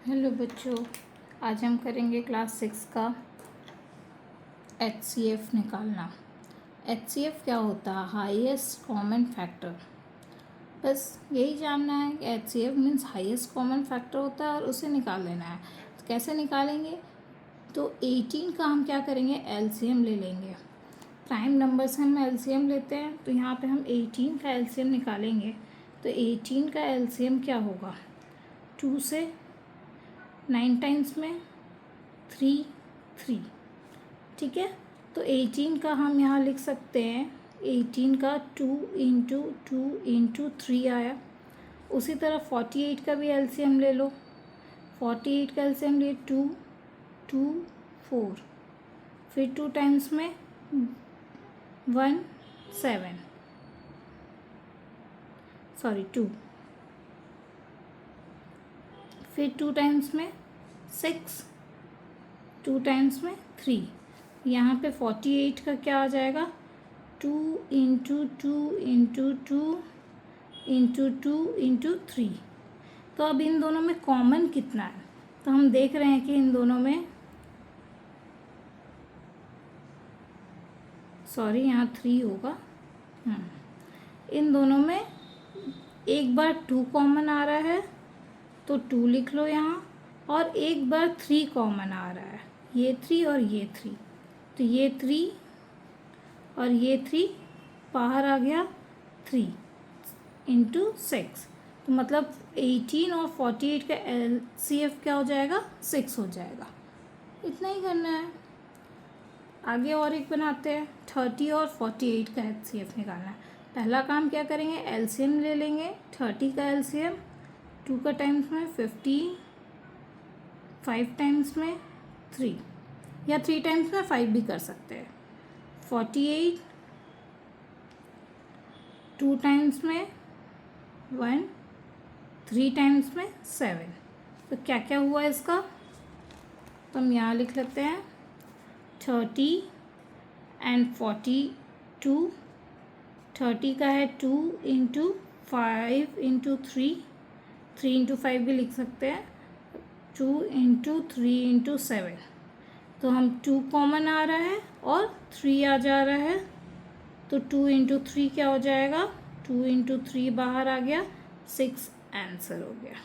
Hello बच्चों, आज हम करेंगे क्लास 6 का HCF निकालना। HCF क्या होता है? Highest common factor. बस यही जानना है कि HCF means highest common factor होता है और उसे निकाल लेना है। तो कैसे निकालेंगे? तो 18 का हम क्या करेंगे? LCM ले लेंगे। प्राइम नंबर से हम LCM लेते हैं, तो यहाँ पे हम 18 का LCM निकालेंगे। तो 18 का LCM क्या होगा? 2 से 9 टाइम्स में 3, ठीक है। तो 18 का हम यहाँ लिख सकते हैं, 18 का 2 इंटू 3 आया। उसी तरह 48 का भी LCM ले लो। 48 का LCM लिए 2, 2, 4, फिर 2 टाइम्स में 1, 7, सॉरी 2, फिर 2 टाइम्स में 6, 2 टाइम्स में 3। यहाँ पे 48 का क्या आ जाएगा? 2 इंटू 2 इंटू 2 इंटू 2 इंटू 3। तो अब इन दोनों में कॉमन कितना है? तो हम देख रहे हैं कि इन दोनों में, सॉरी यहाँ 3 होगा। इन दोनों में एक बार 2 कॉमन आ रहा है तो 2 लिख लो यहाँ, और एक बार 3 कॉमन आ रहा है, ये 3 और ये 3। तो ये 3 और ये 3 बाहर आ गया, 3 इंटू 6। तो मतलब 18 और 48 का LCF क्या हो जाएगा? 6 हो जाएगा। इतना ही करना है। आगे और एक बनाते हैं। 30 और 48 का HCF निकालना है। पहला काम क्या करेंगे? LCM ले लेंगे। 30 का LCM 2 का टाइम्स में 15, 5 टाइम्स में 3, या 3 टाइम्स में 5 भी कर सकते हैं। 48 2 टाइम्स में 1, 3 टाइम्स में 7। तो क्या क्या हुआ इसका? तो हम यहाँ लिख लेते हैं 30 एंड 42। 30 का है 2 इंटू 5 इंटू 3, 3 इंटू 5 भी लिख सकते हैं, 2 इंटू 3 इंटू 7। तो हम 2 कॉमन आ रहा है और 3 आ जा रहा है, तो 2 इंटू 3 क्या हो जाएगा? 2 इंटू 3 बाहर आ गया, 6 आंसर हो गया।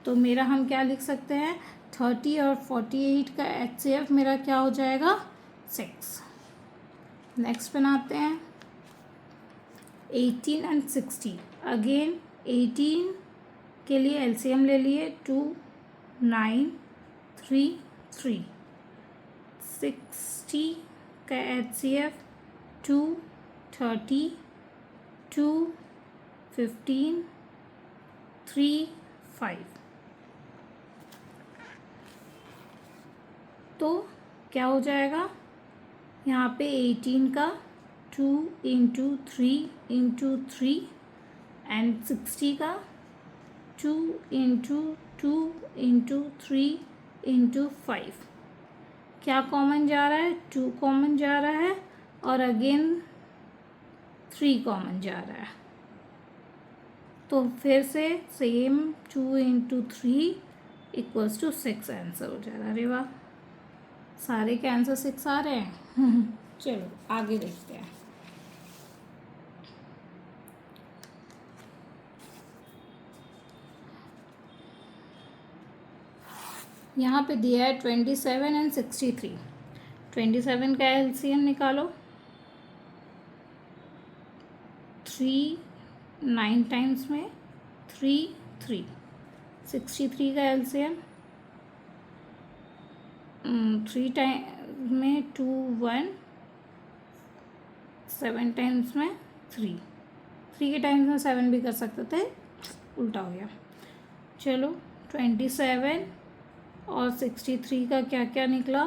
तो मेरा हम क्या लिख सकते हैं? 30 और 48 का HCF मेरा क्या हो जाएगा? 6। नेक्स्ट बनाते हैं 18 एंड 60। अगेन 18 के लिए LCM ले लिए 2, 9, 3, 3। 60 का HCF 2, 30, 2, 15, 3, 5। तो क्या हो जाएगा? यहाँ पे 18 का 2 इंटू 3 इंटू 3 एंड 60 का 2 इंटू 2 इंटू 3 इंटू 5। क्या कॉमन जा रहा है? 2 कॉमन जा रहा है और अगेन 3 कॉमन जा रहा है। तो फिर से same 2 into 3 equals to 6 answer हो जा रहा है। अरे वाह, सारे के आंसर 6 आ रहे हैं। चलो आगे देखते हैं। यहाँ पे दिया है 27 एंड 63। 27 का LCM निकालो। 3 9 टाइम्स में 3, 3। 63 का LCM 3 टाइम में 2, 1, 7 टाइम्स में 3। 3 के टाइम्स में 7 भी कर सकते थे, उल्टा हो गया। चलो 27 और 63 का क्या क्या निकला?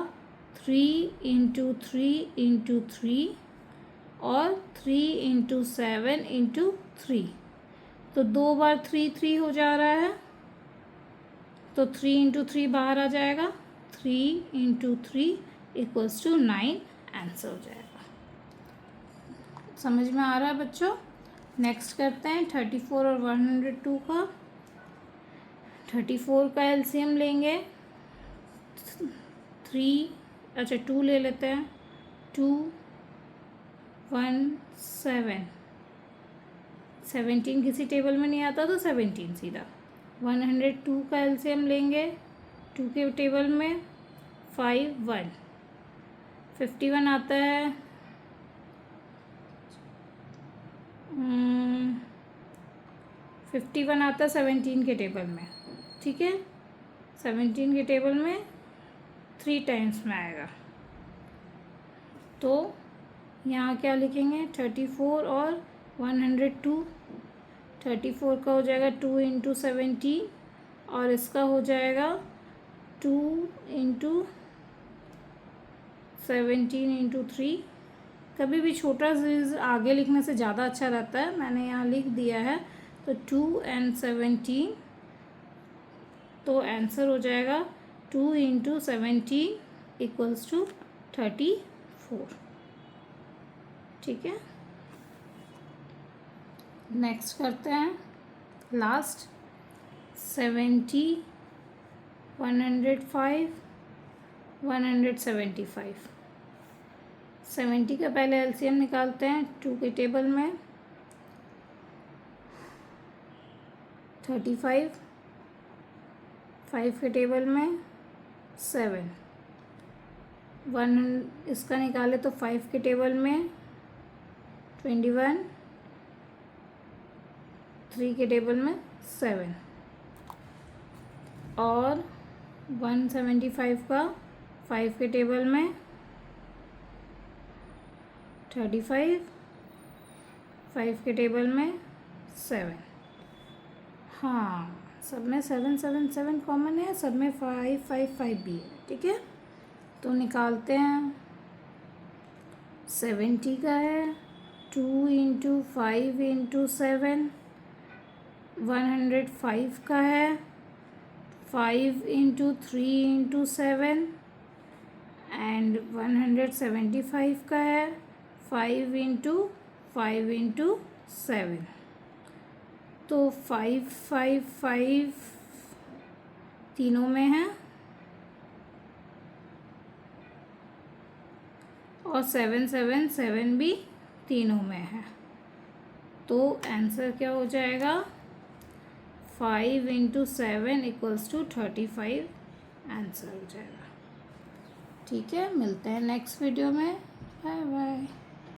3 इंटू 3 इंटू 3 और 3 इंटू 7 इंटू 3। तो 2 बार 3 3 हो जा रहा है, तो 3 इंटू 3 बाहर आ जाएगा, 3 इंटू 3 इक्वल्स टू 9 आंसर हो जाएगा। समझ में आ रहा है बच्चों? नेक्स्ट करते हैं 34 और 102 का। 34 का एलसीएम लेंगे 2 ले लेते हैं 2 1 7 17 किसी टेबल में नहीं आता तो 17 सीधा 102 का एलसीएम लेंगे 2 के टेबल में 5 1 51 आता है 51 आता है 17 के टेबल में, ठीक है। 17 के टेबल में 3 टाइम्स में आएगा, तो यहाँ क्या लिखेंगे 34 और 102। 34 का हो जाएगा 2 इंटू 17 और इसका हो जाएगा 2 इंटू 17 इंटू 3। कभी भी छोटा चीज़ आगे लिखने से ज़्यादा अच्छा रहता है, मैंने यहाँ लिख दिया है। तो 2 and 17, तो आंसर हो जाएगा 2 इंटू 17 इक्वल्स टू 34, ठीक है। नेक्स्ट करते हैं लास्ट 70 105 175। 70 का पहले एलसीएम निकालते हैं 2 के टेबल में 35, 5 के टेबल में 7, 1 इसका निकाले तो 5 के टेबल में 21, 3 के टेबल में 7 और 175 का 5 के टेबल में 35, 5 के टेबल में 7। हाँ, सब में 7 7 7 कॉमन है, सब में 5 5 5 भी है, ठीक है। तो निकालते हैं 70 का है 2 इंटू 5 इंटू 7। 105 का है 5 इंटू 3 इंटू 7 एंड 175 का है 5 इंटू 5 इंटू 7। तो 5 5 5 तीनों में है और 7 7 7 भी तीनों में है, तो आंसर क्या हो जाएगा 5 इंटू 7 इक्वल्स टू 35 आंसर हो जाएगा, ठीक है। मिलते हैं नेक्स्ट वीडियो में, बाय बाय।